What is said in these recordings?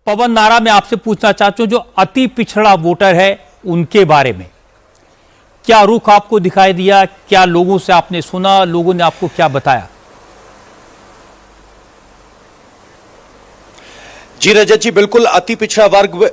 पवन नारा, मैं आपसे पूछना चाहता हूं, जो अति पिछड़ा वोटर है उनके बारे में क्या रुख आपको दिखाई दिया? क्या लोगों से आपने सुना? लोगों ने आपको क्या बताया? जी रजत जी, बिल्कुल अति पिछड़ा वर्ग,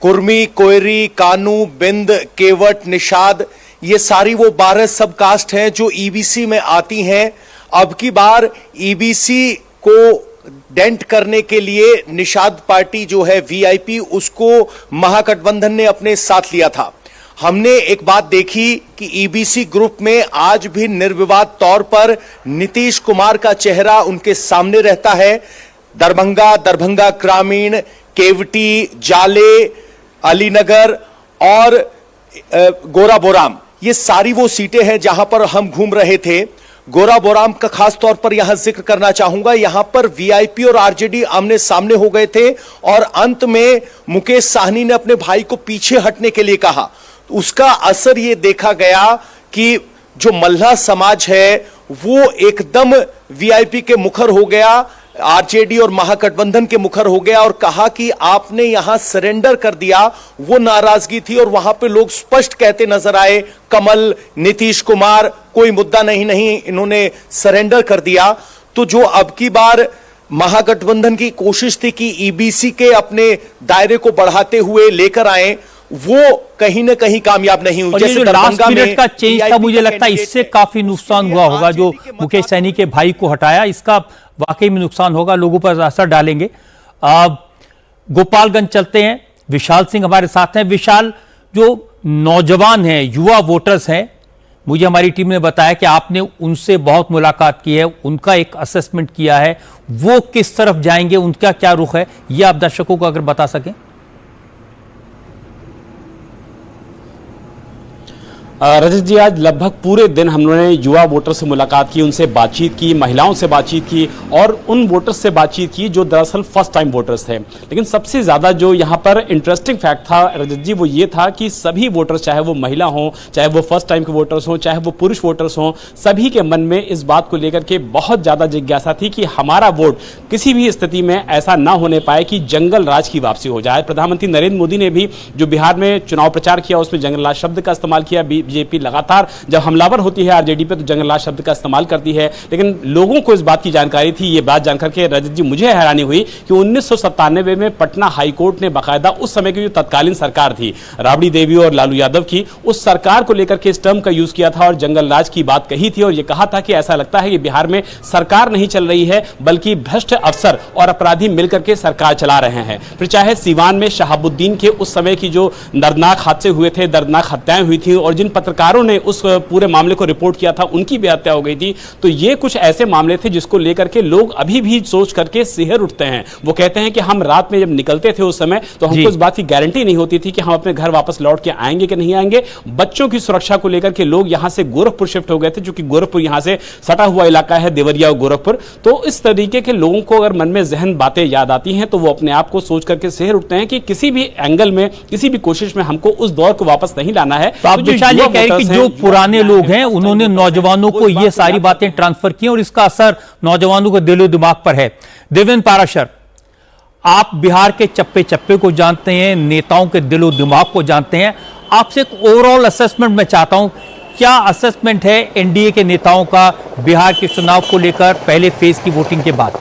कुर्मी, कोयरी, कानू, बिंद, केवट, निषाद, ये सारी वो 12 सब कास्ट हैं जो ईबीसी में आती हैं। अब की बार ईबीसी को डेंट करने के लिए निषाद पार्टी जो है वीआईपी, उसको महागठबंधन ने अपने साथ लिया था। हमने एक बात देखी कि ईबीसी ग्रुप में आज भी निर्विवाद तौर पर नीतीश कुमार का चेहरा उनके सामने रहता है। दरभंगा ग्रामीण, केवटी, जाले, अलीनगर और गोराबोराम, ये सारी वो सीटें हैं जहां पर हम घूम रहे थे। गोराबोराम का खास तौर पर यहां जिक्र करना चाहूंगा। यहां पर वीआईपी और आरजेडी आमने सामने हो गए थे और अंत में मुकेश साहनी ने अपने भाई को पीछे हटने के लिए कहा। उसका असर यह देखा गया कि जो मल्लाह समाज है वो एकदम वीआईपी के मुखर हो गया, आरजेडी और महागठबंधन के मुखर हो गया और कहा कि आपने यहां सरेंडर कर दिया। वो नाराजगी थी और वहां पे लोग स्पष्ट कहते नजर आए, कमल, नीतीश कुमार, कोई मुद्दा नहीं, इन्होंने सरेंडर कर दिया। तो जो अब की बार महागठबंधन की कोशिश थी कि ईबीसी के अपने दायरे को बढ़ाते हुए लेकर आए, वो कहीं ना कहीं कामयाब नहीं हुई। जैसे लास्ट मिनट का चेंज था, मुझे लगता है इससे काफी नुकसान हुआ होगा। जो मुकेश सैनी के भाई को हटाया, इसका वाकई में नुकसान होगा, लोगों पर असर डालेंगे। गोपालगंज चलते हैं, विशाल सिंह हमारे साथ हैं। विशाल, जो नौजवान हैं, युवा वोटर्स हैं, मुझे हमारी टीम ने बताया कि आपने उनसे बहुत मुलाकात की है, उनका एक असेसमेंट किया है, वो किस तरफ जाएंगे, उनका क्या रुख है, ये आप दर्शकों को अगर बता सकें। रजत जी, आज लगभग पूरे दिन हम लोगों ने युवा वोटर से मुलाकात की, उनसे बातचीत की, महिलाओं से बातचीत की और उन वोटर्स से बातचीत की जो दरअसल फर्स्ट टाइम वोटर्स थे। लेकिन सबसे ज़्यादा जो यहाँ पर इंटरेस्टिंग फैक्ट था रजत जी, वो ये था कि सभी वोटर्स, चाहे वो महिला हों, चाहे वो फर्स्ट टाइम के वोटर्स हों, चाहे वो पुरुष वोटर्स हों, सभी के मन में इस बात को लेकर के बहुत ज़्यादा जिज्ञासा थी कि हमारा वोट किसी भी स्थिति में ऐसा ना होने पाए कि जंगल राज की वापसी हो जाए। प्रधानमंत्री नरेंद्र मोदी ने भी जो बिहार में चुनाव प्रचार किया, उसमें जंगल राज शब्द का इस्तेमाल किया। बीजेपी लगातार जब हमलावर होती है आरजेडी पे तो जंगल राज शब्द का इस्तेमाल करती है, लेकिन लोगों को इस बात की जानकारी थी। ये बात जानकर के रजत जी मुझे हैरानी हुई कि 1997 में पटना हाईकोर्ट ने बाकायदा उस समय की जो तत्कालीन सरकार थी, राबड़ी देवी और लालू यादव की, उस सरकार को लेकर के इस टर्म का यूज किया था और जंगल राज की बात कही थी और यह कहा था कि ऐसा लगता है कि बिहार में सरकार नहीं चल रही है बल्कि भ्रष्ट अफसर और अपराधी मिलकर के सरकार चला रहे हैं। फिर चाहे सीवान में शहाबुद्दीन के उस समय की जो दर्दनाक हादसे हुए थे, दर्दनाक हत्याएं हुई थी और जिन पत्रकारों ने उस पूरे मामले को रिपोर्ट किया था उनकी भी हत्या हो गई थी। तो ये कुछ ऐसे मामले थे जिसको लेकर के लोग अभी भी सोच करके सिहर उठते हैं। वो कहते हैं कि हम रात में जब निकलते थे उस समय तो हमको इस बात की गारंटी नहीं होती थी कि हम अपने घर वापस लौट के आएंगे कि नहीं आएंगे। बच्चों की सुरक्षा को लेकर के लोग यहां से गोरखपुर शिफ्ट हो गए थे, क्योंकि गोरखपुर यहां से सटा हुआ इलाका है, देवरिया और गोरखपुर। तो इस तरीके के लोगों को अगर मन में जहन बातें याद आती हैं तो वो अपने आप को सोच करके सिहर उठते हैं कि किसी भी एंगल में, किसी भी कोशिश में हमको उस दौर को वापस नहीं लाना है। जो पुराने लोग हैं उन्होंने नौजवानों को ये सारी बातें ट्रांसफर की और इसका असर नौजवानों के दिलो दिमाग पर है। देवेंद्र पाराशर, आप बिहार के चप्पे चप्पे को जानते हैं, नेताओं के दिलो दिमाग को जानते हैं, आपसे एक ओवरऑल असेसमेंट मैं चाहता हूं। क्या असेसमेंट है एनडीए के नेताओं का बिहार के चुनाव को लेकर पहले फेज की वोटिंग के बाद?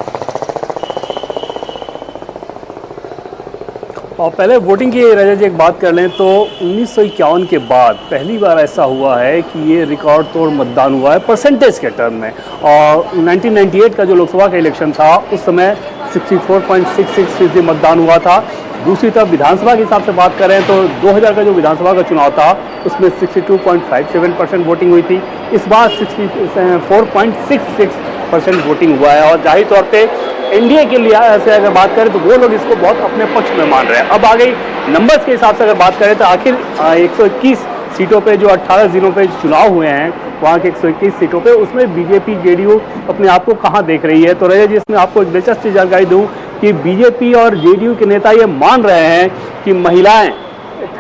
और पहले वोटिंग की रजत जी एक बात कर लें तो 1951 के बाद पहली बार ऐसा हुआ है कि ये रिकॉर्ड तोड़ मतदान हुआ है परसेंटेज के टर्म में। और 1998 का जो लोकसभा का इलेक्शन था उस समय 64.66% मतदान हुआ था। दूसरी तरफ विधानसभा के हिसाब से बात करें तो 2000 का जो विधानसभा का चुनाव था उसमें 62.57% वोटिंग हुई थी। इस बार 64.66% वोटिंग हुआ है और जाहिर तौर पे एनडीए के लिए ऐसे अगर बात करें तो वो लोग इसको बहुत अपने पक्ष में मान रहे हैं। अब आ गई नंबर्स के हिसाब से अगर बात करें तो आखिर 121 सीटों पे जो 18 जिलों पे चुनाव हुए हैं, वहाँ के 121 सीटों पे उसमें बीजेपी जेडीयू अपने आप को कहाँ देख रही है। तो रजत जी, इसमें आपको एक दिलचस्प जानकारी दूँ कि बीजेपी और जेडीयू के नेता ये मान रहे हैं कि महिलाएं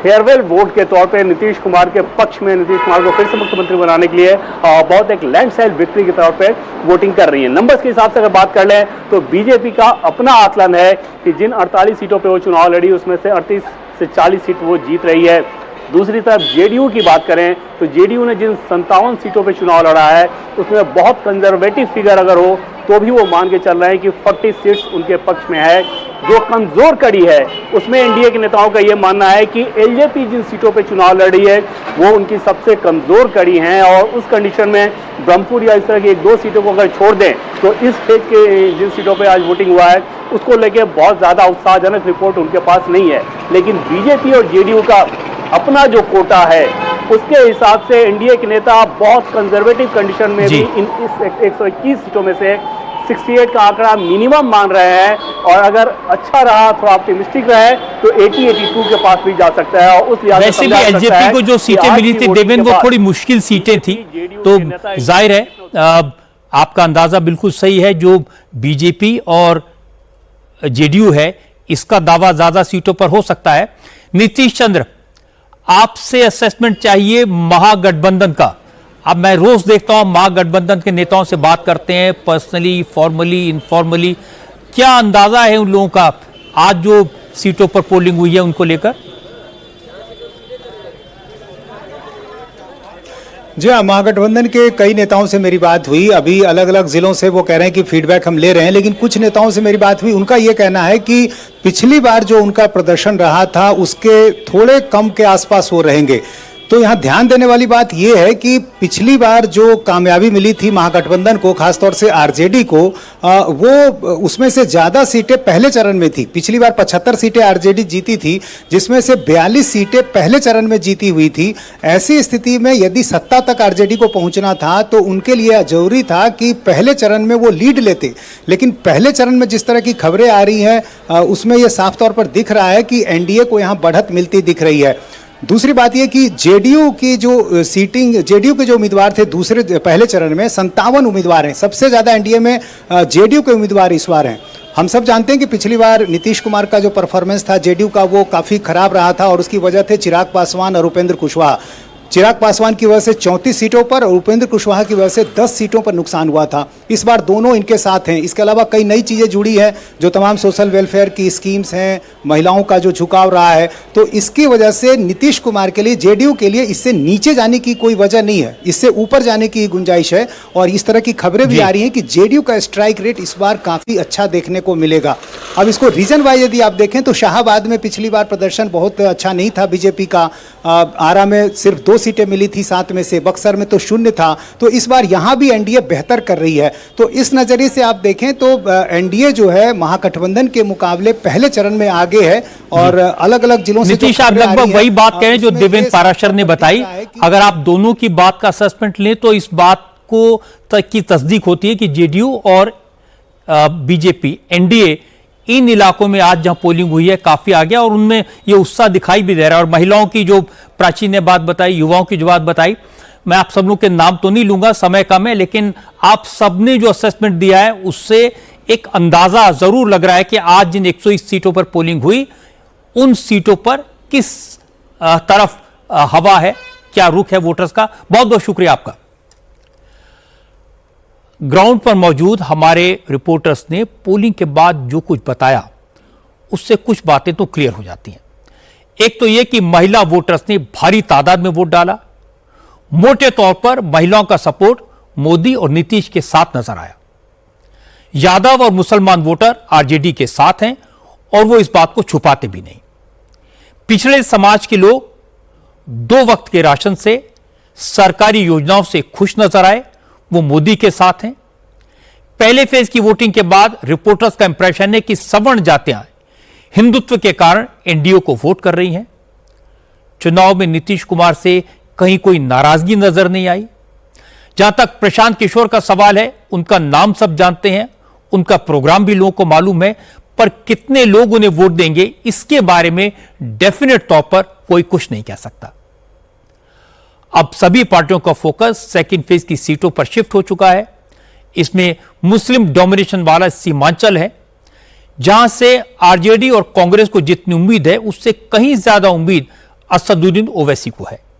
फेयरवेल वोट के तौर पे नीतीश कुमार के पक्ष में, नीतीश कुमार को फिर से मुख्यमंत्री बनाने के लिए बहुत एक लैंडस्लाइड विक्ट्री के तौर पे वोटिंग कर रही है। नंबर्स के हिसाब से अगर बात कर लें तो बीजेपी का अपना आकलन है कि जिन 48 सीटों पे वो चुनाव लड़ी उसमें से 38 से 40 सीट वो जीत रही है। दूसरी तरफ जेडीयू की बात करें तो जेडीयू ने जिन 57 सीटों पे चुनाव लड़ा है उसमें बहुत कंजर्वेटिव फिगर अगर हो तो भी वो मान के चल रहे हैं कि 40 सीट्स उनके पक्ष में है। जो कमजोर कड़ी है उसमें एनडीए के नेताओं का ये मानना है कि एलजेपी जिन सीटों पे चुनाव लड़ रही है वो उनकी सबसे कमजोर कड़ी है, और उस कंडीशन में ब्रह्मपुर या इस तरह की 1-2 सीटों को अगर छोड़ दें तो इस फेज के जिन सीटों पे आज वोटिंग हुआ है उसको लेके बहुत ज़्यादा उत्साहजनक रिपोर्ट उनके पास नहीं है। लेकिन बीजेपी और जेडीयू का अपना जो कोटा है उसके हिसाब से एनडीए के नेता बहुत कंजर्वेटिव कंडीशन में भी इन इस 121 सीटों में से 68 का आंकड़ा मिनिमम मान रहे हैं, और अगर अच्छा रहा, थोड़ा ऑप्टिमिस्टिक रहे तो 80-82 के पास भी जा सकता है। और उस लिहाज से वैसे भी एलजेपी को जो सीटें मिली थी देवेंद्र, वो थोड़ी मुश्किल सीटें थी, तो जाहिर है आपका अंदाजा बिल्कुल सही है। जो बीजेपी और जेडीयू है इसका दावा ज्यादा सीटों पर हो सकता है। नीतीश चंद्र, आपसे असेसमेंट चाहिए महागठबंधन का। अब मैं रोज देखता हूं महागठबंधन के नेताओं से बात करते हैं, पर्सनली, फॉर्मली, इनफॉर्मली। क्या अंदाजा है उन लोगों का आज जो सीटों पर पोलिंग हुई है उनको लेकर? जी हाँ, महागठबंधन के कई नेताओं से मेरी बात हुई। अभी अलग अलग जिलों से वो कह रहे हैं कि फीडबैक हम ले रहे हैं, लेकिन कुछ नेताओं से मेरी बात हुई, उनका ये कहना है कि पिछली बार जो उनका प्रदर्शन रहा था उसके थोड़े कम के आसपास वो रहेंगे। तो यहाँ ध्यान देने वाली बात यह है कि पिछली बार जो कामयाबी मिली थी महागठबंधन को, खासतौर से आरजेडी को, वो उसमें से ज़्यादा सीटें पहले चरण में थी। पिछली बार 75 सीटें आरजेडी जीती थी, जिसमें से 42 सीटें पहले चरण में जीती हुई थी। ऐसी स्थिति में यदि सत्ता तक आरजेडी को पहुंचना था तो उनके लिए जरूरी था कि पहले चरण में वो लीड लेते। लेकिन पहले चरण में जिस तरह की खबरें आ रही हैं उसमें यह साफ तौर पर दिख रहा है कि एनडीए को यहाँ बढ़त मिलती दिख रही है। दूसरी बात यह कि जेडीयू की जो सीटिंग, जेडीयू के जो उम्मीदवार थे पहले चरण में 57 उम्मीदवार हैं। सबसे ज़्यादा एनडीए में जेडीयू के उम्मीदवार इस बार हैं। हम सब जानते हैं कि पिछली बार नीतीश कुमार का जो परफॉर्मेंस था जेडीयू का वो काफ़ी खराब रहा था, और उसकी वजह थे चिराग पासवान और उपेंद्र कुशवाहा। चिराग पासवान की वजह से 34 सीटों पर और उपेंद्र कुशवाहा की वजह से 10 सीटों पर नुकसान हुआ था। इस बार दोनों इनके साथ हैं। इसके अलावा कई नई चीज़ें जुड़ी हैं, जो तमाम सोशल वेलफेयर की स्कीम्स हैं, महिलाओं का जो झुकाव रहा है। तो इसकी वजह से नीतीश कुमार के लिए, जेडीयू के लिए इससे नीचे जाने की कोई वजह नहीं है, इससे ऊपर जाने की गुंजाइश है। और इस तरह की खबरें भी आ रही हैं कि जेडीयू का स्ट्राइक रेट इस बार काफ़ी अच्छा देखने को मिलेगा। अब इसको रीजन वाइज यदि आप देखें तो शाहाबाद में पिछली बार प्रदर्शन बहुत अच्छा नहीं था बीजेपी का। आरा में सिर्फ 2 सीटें मिली थी 7 में से, बक्सर में तो 0 था। तो इस बार यहां भी एनडीए बेहतर कर रही है। तो इस नजरिए से आप देखें तो एनडीए जो है महागठबंधन के मुकाबले पहले चरण में आगे है, और अलग अलग जिलों से नीतीश, आप लगभग वही बात कह रहे हैं जो देवेंद्र पाराशर ने बताई। अगर आप दोनों की बात का असेसमेंट लें तो इस बात को की तस्दीक होती है कि जेडीयू और बीजेपी, एनडीए इन इलाकों में आज जहां पोलिंग हुई है काफी आ गया, और उनमें यह उत्साह दिखाई भी दे रहा है। और महिलाओं की जो प्राची ने बात बताई, युवाओं की जो बात बताई, मैं आप सब लोग के नाम तो नहीं लूंगा, समय कम है, लेकिन आप सबने जो असेसमेंट दिया है उससे एक अंदाजा जरूर लग रहा है कि आज जिन 120 सीटों पर पोलिंग हुई उन सीटों पर किस तरफ हवा है, क्या रुख है वोटर्स का। बहुत बहुत शुक्रिया आपका। ग्राउंड पर मौजूद हमारे रिपोर्टर्स ने पोलिंग के बाद जो कुछ बताया उससे कुछ बातें तो क्लियर हो जाती हैं। एक तो यह कि महिला वोटर्स ने भारी तादाद में वोट डाला। मोटे तौर पर महिलाओं का सपोर्ट मोदी और नीतीश के साथ नजर आया। यादव और मुसलमान वोटर आरजेडी के साथ हैं और वो इस बात को छुपाते भी नहीं। पिछड़े समाज के लोग 2 वक्त के राशन से, सरकारी योजनाओं से खुश नजर आए, वो मोदी के साथ हैं। पहले फेज की वोटिंग के बाद रिपोर्टर्स का इंप्रेशन है कि सवर्ण जातियां हिंदुत्व के कारण एनडीए को वोट कर रही हैं। चुनाव में नीतीश कुमार से कहीं कोई नाराजगी नजर नहीं आई। जहां तक प्रशांत किशोर का सवाल है, उनका नाम सब जानते हैं, उनका प्रोग्राम भी लोगों को मालूम है, पर कितने लोग उन्हें वोट देंगे इसके बारे में डेफिनेट तौर पर कोई कुछ नहीं कह सकता। अब सभी पार्टियों का फोकस सेकंड फेज की सीटों पर शिफ्ट हो चुका है। इसमें मुस्लिम डोमिनेशन वाला सीमांचल है, जहां से आरजेडी और कांग्रेस को जितनी उम्मीद है उससे कहीं ज्यादा उम्मीद असदुद्दीन ओवैसी को है।